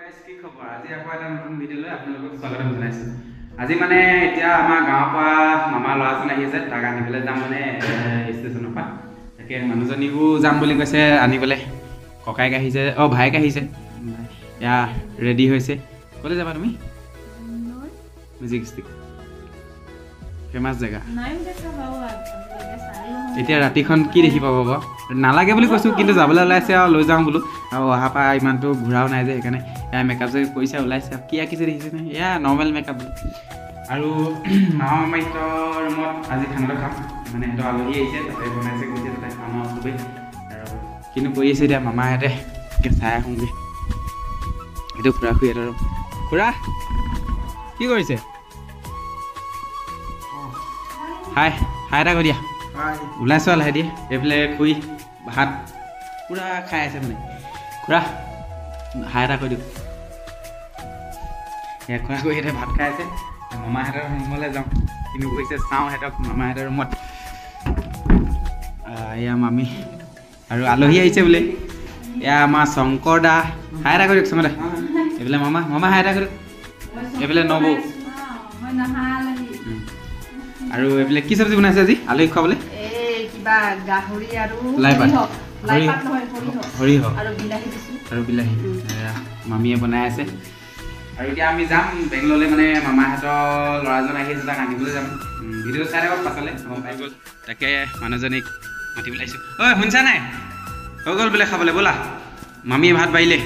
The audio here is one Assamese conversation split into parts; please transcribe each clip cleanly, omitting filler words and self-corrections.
কি খবৰ আজি আকৌ এটা নতুন ভিডিঅ' লৈ আপোনালোকক স্বাগতম জনাইছো আজি মানে এতিয়া আমাৰ গাঁৱৰ পৰা মামা ল'ৰাজন আহি আছে তাক আনিবলৈ যাম মানে ষ্টেচনৰ পৰা তাকে মানুহজনীও যাম বুলি কৈছে আনিবলৈ ককাইক আহিছে ভাইক আহিছে ইয়া ৰেডি হৈছে ক'লে যাবা তুমি মিউজিক ষ্টিক ফেমাছ জেগা এতিয়া ৰাতিখন কি দেখি পাব বাৰু নালাগে বুলি কৈছোঁ কিন্তু যাবলৈ ওলাইছে আৰু লৈ যাওঁ বোলো আৰু অহাৰ পৰা ইমানটো ঘূৰাও নাই যে সেইকাৰণে এয়া মেকআপ যে কৰিছে ওলাইছে কি আঁকিছে দেখিছে নে এয়া নৰ্মেল মেকআপ আৰু মামা মামাহঁতৰ ৰুমত আজি খানাটো খাম মানে সিহঁতৰ আলহী আহিছে তাতে বনাইছে গৈছে তাতে খাম আৰু চবেই আৰু কিন্তু কৰি আছে এতিয়া মামাহঁতে চাই আহোঁগৈ সেইটো খুৰা খুৰীহঁতৰ খুৰা কি কৰিছে হাই হাই এটা কৈ দিয়া ওলাইছোঁ লাহে দিয়ে এইফালে খুৰী ভাত পূৰা খাই আছে মানে খুৰা হাই এটা কৈ দিওঁ খুৰা খুৰী সিহঁতে ভাত খাই আছে মামাহঁতৰ ৰুমলৈ যাওঁ কিন্তু কৈছে চাওঁ সিহঁতক মামাহঁতৰ ৰুমত এয়া মামী আৰু আলহী আহিছে বোলে এয়া আমাৰ শংকৰ দা হাই এটা কৈ দিয়ক শংকৰ দা এইফালে মামা হাই এটা কৈ দিয়ক এইফালে নবৌ আৰু এইফালে কি চব্জি বনাইছে আজি আলহী খুৱাবলৈ সৰিয়হ আৰু বিলাহী মামীয়ে বনাই আছে আৰু এতিয়া আমি যাম বেংগলৰলৈ মানে মামাহঁতৰ ল'ৰাজন আহি আছে তাক আনিবলৈ যাম ভিডিঅ' চাই থাকক পাছলৈ গম পাই গ'ল তাকে মানুহজনীক মাতিবলৈ আহিছোঁ ঐ শুনিছা নাই হৈ গ'ল বোলে খাবলৈ ব'লা মামীয়ে ভাত বাঢ়িলে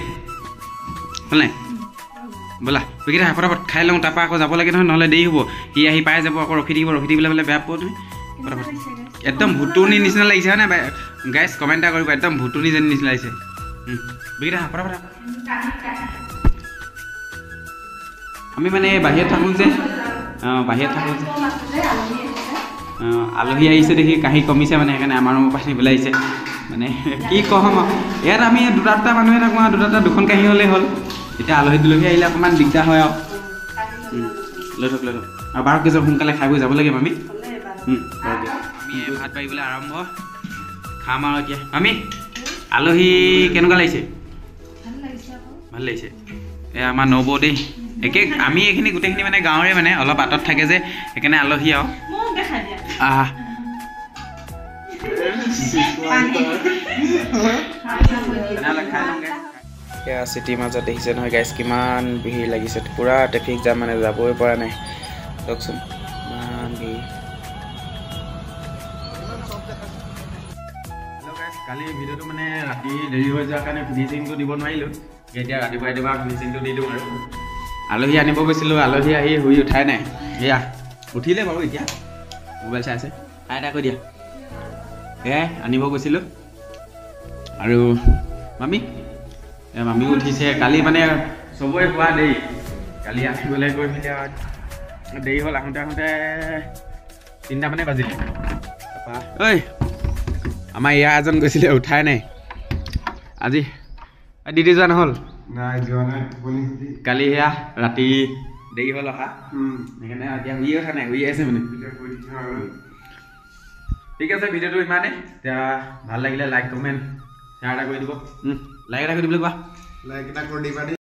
হ'ল নাই ব'লা এইকেইটা ফটাফট খাই লওঁ তাৰপৰা আকৌ যাব লাগে নহয় নহ'লে দেৰি হ'ব সি আহি পাই যাব আকৌ ৰখি থাকিবলৈ বোলে বেয়া পোৱা তুমি ফটাফট একদম ভুতুনি নিচিনা লাগিছে হয় নাই গাইজ কমেণ্ট এটা কৰিব একদম ভুতুনি যেন নিচিনা লাগিছে এইকেইটা ফটাফট আমি মানে বাহিৰত থাকোঁ যে আলহী আহিছে দেখি কাহি কমিছে মানে সেইকাৰণে আমাৰ ৰুমৰ পৰা নিবলৈ আহিছে মানে কি ক'ম ইয়াত আমি দুটা মানুহে থাকোঁ আৰু দুখন কাহি হ'লেই হ'ল এতিয়া আলহী দুলহী আহিলে অকণমান দিগদাৰ হয় আৰু লৈ থক আৰু বাৰ কেইজন সোনকালে খাই বৈ যাব লাগে মামী আমি ভাত বাঢ়িবলৈ আৰম্ভ খাম আৰু এতিয়া মামী আলহী কেনেকুৱা লাগিছে ভাল লাগিছে এয়া আমাৰ নবৌ দেই আমি এইখিনি গোটেইখিনি মানে গাঁৱৰে মানে অলপ আঁতৰত থাকে যে সেইকাৰণে আলহী আৰু চিটিৰ মাজত দেখিছে নহয় গাইজ কিমান ভিৰ লাগিছে পূৰা ট্ৰেফিক জাম মানে যাবই পৰা নাই চাওকচোন ইমান ভিৰ কালি ভিডিঅ'টো মানে ৰাতি দেৰি হৈ যোৱাৰ কাৰণে ফিনিচিংটো দিব নোৱাৰিলোঁ এতিয়া ৰাতিপুৱা ফিনিচিংটো দি দিওঁ আৰু আলহী আনিব গৈছিলোঁ আলহী আহি শুই উঠাই নাই এয়া উঠিলে বাৰু এতিয়া মোবাইল চাই আছে খাই এটা কৈ দিয়া এয়াই আনিব গৈছিলোঁ আৰু মামীও উঠিছে কালি মানে চবৰে হোৱা দেৰি কালি আনিবলৈ গৈ মেলি দেৰি হ'ল আহোঁতে 3টা মানে বাজিলে তাৰপৰা ঐ আমাৰ ইয়াৰ এজন গৈছিলে উঠাই নাই আজি দিদি যোৱা নহ'ল নাই যোৱা নাই কালি সেয়া ৰাতি দেৰি হ'ল অহা সেইকাৰণে এতিয়া শুয়ে উঠা নাই শুই আছে মানে ঠিক আছে ভিডিঅ'টো ইমানেই এতিয়া ভাল লাগিলে লাইক কমেণ্ট শ্বেয়াৰ এটা কৰি দিব লাইক এটা কৰি দিবলৈ কোৱা লাইক এটা কৰি দিবা